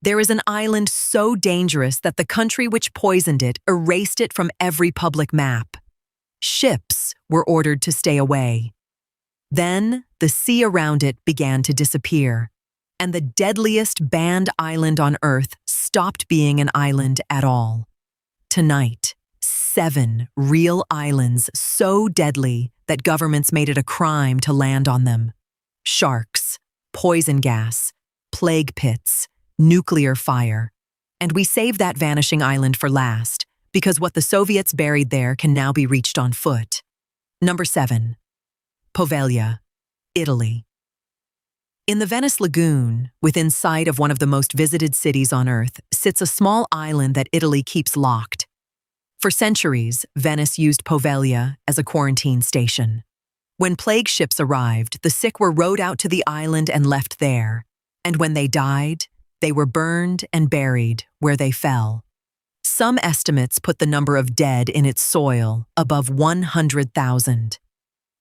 There is an island so dangerous that the country which poisoned it erased it from every public map. Ships were ordered to stay away. Then, the sea around it began to disappear, and the deadliest banned island on Earth stopped being an island at all. Tonight, 7 real islands so deadly that governments made it a crime to land on them. Sharks, poison gas, plague pits, nuclear fire. And we saved that vanishing island for last, because what the Soviets buried there can now be reached on foot. Number 7. Poveglia, Italy. In the Venice lagoon, within sight of one of the most visited cities on Earth, sits a small island that Italy keeps locked. For centuries, Venice used Poveglia as a quarantine station. When plague ships arrived, the sick were rowed out to the island and left there, and when they died, they were burned and buried where they fell. Some estimates put the number of dead in its soil above 100,000.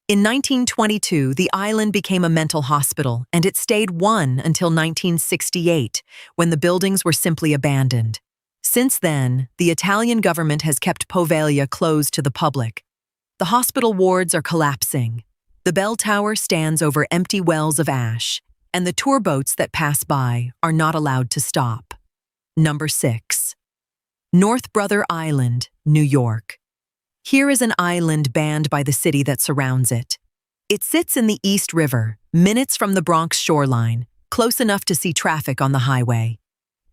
In 1922, the island became a mental hospital, and it stayed one until 1968, when the buildings were simply abandoned. Since then, the Italian government has kept Poveglia closed to the public. The hospital wards are collapsing. The bell tower stands over empty wells of ash, and the tour boats that pass by are not allowed to stop. Number 6. North Brother Island, New York. Here is an island banned by the city that surrounds it. It sits in the East River, minutes from the Bronx shoreline, close enough to see traffic on the highway.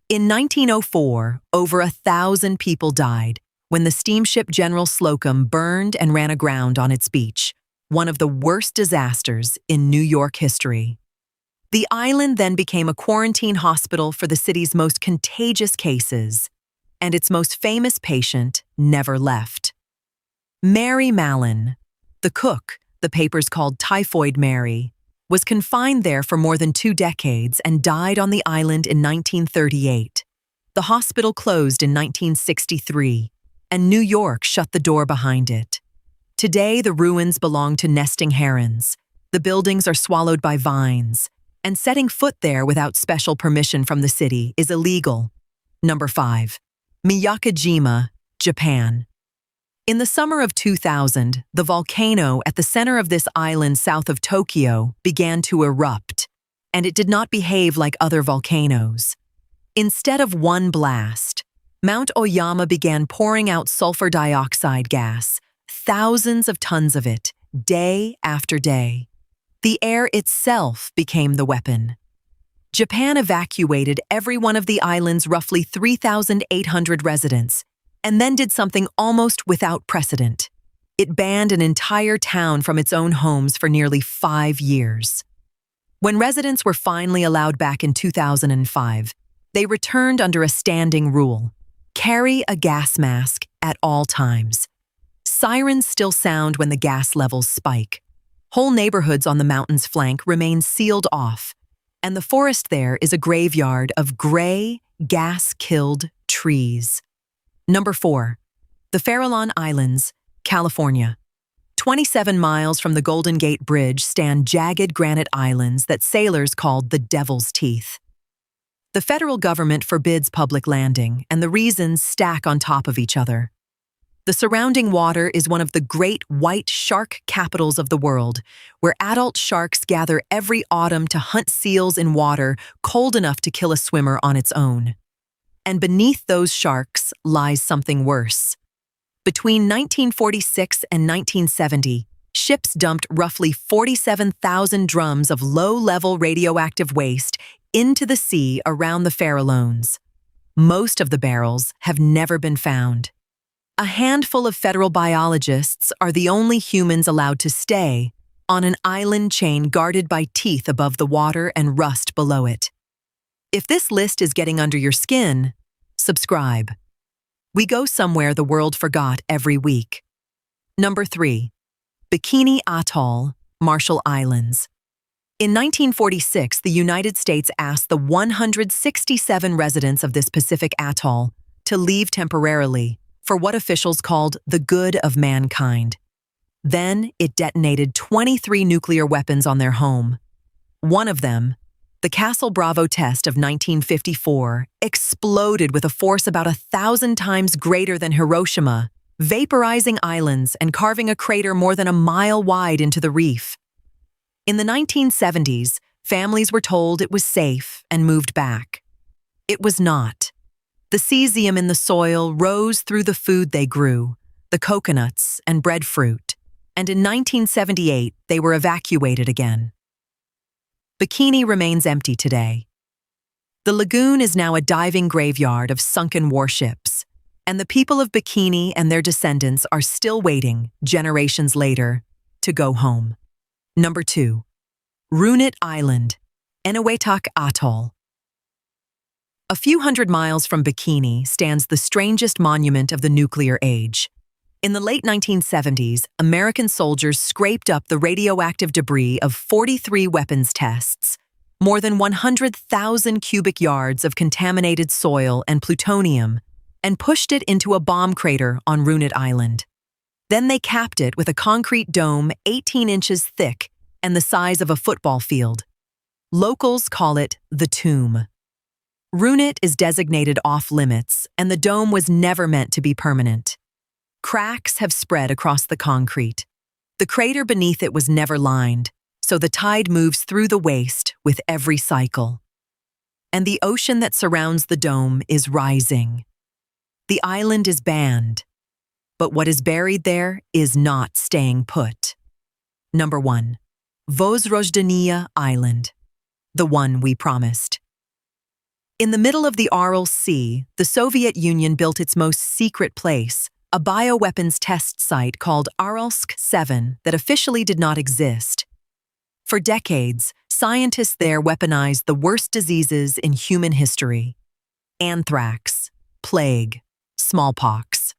In 1904, over 1,000 people died when the steamship General Slocum burned and ran aground on its beach, one of the worst disasters in New York history. The island then became a quarantine hospital for the city's most contagious cases, and its most famous patient never left. Mary Mallon, the cook the papers called Typhoid Mary, was confined there for more than 2 decades and died on the island in 1938. The hospital closed in 1963, and New York shut the door behind it. Today, the ruins belong to nesting herons. The buildings are swallowed by vines, and setting foot there without special permission from the city is illegal. Number 5. Miyakojima, Japan. In the summer of 2000, the volcano at the center of this island south of Tokyo began to erupt, and it did not behave like other volcanoes. Instead of one blast, Mount Oyama began pouring out sulfur dioxide gas, thousands of tons of it, day after day. The air itself became the weapon. Japan evacuated every one of the island's roughly 3,800 residents, and then did something almost without precedent. It banned an entire town from its own homes for nearly 5 years. When residents were finally allowed back in 2005, they returned under a standing rule: carry a gas mask at all times. Sirens still sound when the gas levels spike. Whole neighborhoods on the mountain's flank remain sealed off, and the forest there is a graveyard of gray, gas-killed trees. Number 4. The Farallon Islands, California. 27 miles from the Golden Gate Bridge stand jagged granite islands that sailors called the Devil's Teeth. The federal government forbids public landing, and the reasons stack on top of each other. The surrounding water is one of the great white shark capitals of the world, where adult sharks gather every autumn to hunt seals in water cold enough to kill a swimmer on its own. And beneath those sharks lies something worse. Between 1946 and 1970, ships dumped roughly 47,000 drums of low-level radioactive waste into the sea around the Farallones. Most of the barrels have never been found. A handful of federal biologists are the only humans allowed to stay on an island chain guarded by teeth above the water and rust below it. If this list is getting under your skin, subscribe. We go somewhere the world forgot every week. Number 3. Bikini Atoll, Marshall Islands. In 1946, the United States asked the 167 residents of this Pacific atoll to leave temporarily for what officials called the good of mankind. Then it detonated 23 nuclear weapons on their home. One of them, The Castle Bravo test of 1954 exploded with a force about 1,000 times greater than Hiroshima, vaporizing islands and carving a crater more than a mile wide into the reef. In the 1970s, families were told it was safe and moved back. It was not. The cesium in the soil rose through the food they grew, the coconuts and breadfruit, and in 1978 they were evacuated again. Bikini remains empty today. The lagoon is now a diving graveyard of sunken warships, and the people of Bikini and their descendants are still waiting, generations later, to go home. Number 2. Runit Island, Eniwetok Atoll. A few hundred miles from Bikini stands the strangest monument of the nuclear age. In the late 1970s, American soldiers scraped up the radioactive debris of 43 weapons tests, more than 100,000 cubic yards of contaminated soil and plutonium, and pushed it into a bomb crater on Runit Island. Then they capped it with a concrete dome 18 inches thick and the size of a football field. Locals call it the tomb. Runit is designated off-limits, and the dome was never meant to be permanent. Cracks have spread across the concrete. The crater beneath it was never lined, so the tide moves through the waste with every cycle. And the ocean that surrounds the dome is rising. The island is banned, but what is buried there is not staying put. Number 1. Vozrojdeniya Island, the one we promised. In the middle of the Aral Sea, the Soviet Union built its most secret place, a bioweapons test site called Aralsk-7 that officially did not exist. For decades, scientists there weaponized the worst diseases in human history: anthrax, plague, smallpox.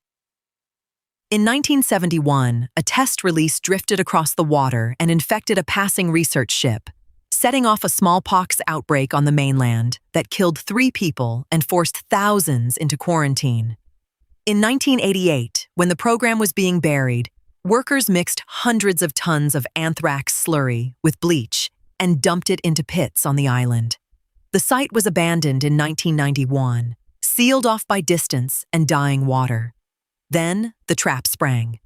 In 1971, a test release drifted across the water and infected a passing research ship, setting off a smallpox outbreak on the mainland that killed 3 people and forced thousands into quarantine. In 1988, when the program was being buried, workers mixed hundreds of tons of anthrax slurry with bleach and dumped it into pits on the island. The site was abandoned in 1991, sealed off by distance and dying water. Then the trap sprang.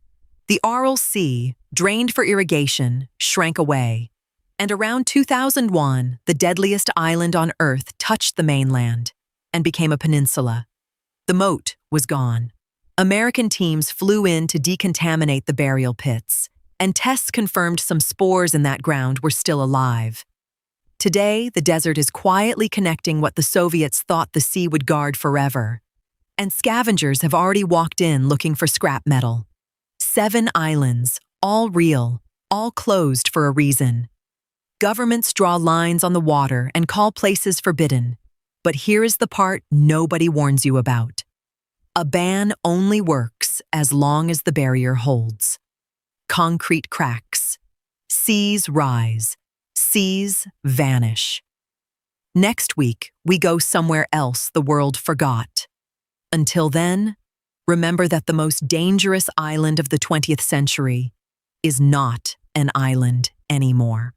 The Aral Sea, drained for irrigation, shrank away, and around 2001, the deadliest island on Earth touched the mainland and became a peninsula. The moat was gone. American teams flew in to decontaminate the burial pits, and tests confirmed some spores in that ground were still alive. Today, the desert is quietly connecting what the Soviets thought the sea would guard forever, and scavengers have already walked in looking for scrap metal. 7 islands, all real, all closed for a reason. Governments draw lines on the water and call places forbidden, but here is the part nobody warns you about. A ban only works as long as the barrier holds. Concrete cracks. Seas rise. Seas vanish. Next week, we go somewhere else the world forgot. Until then, remember that the most dangerous island of the 20th century is not an island anymore.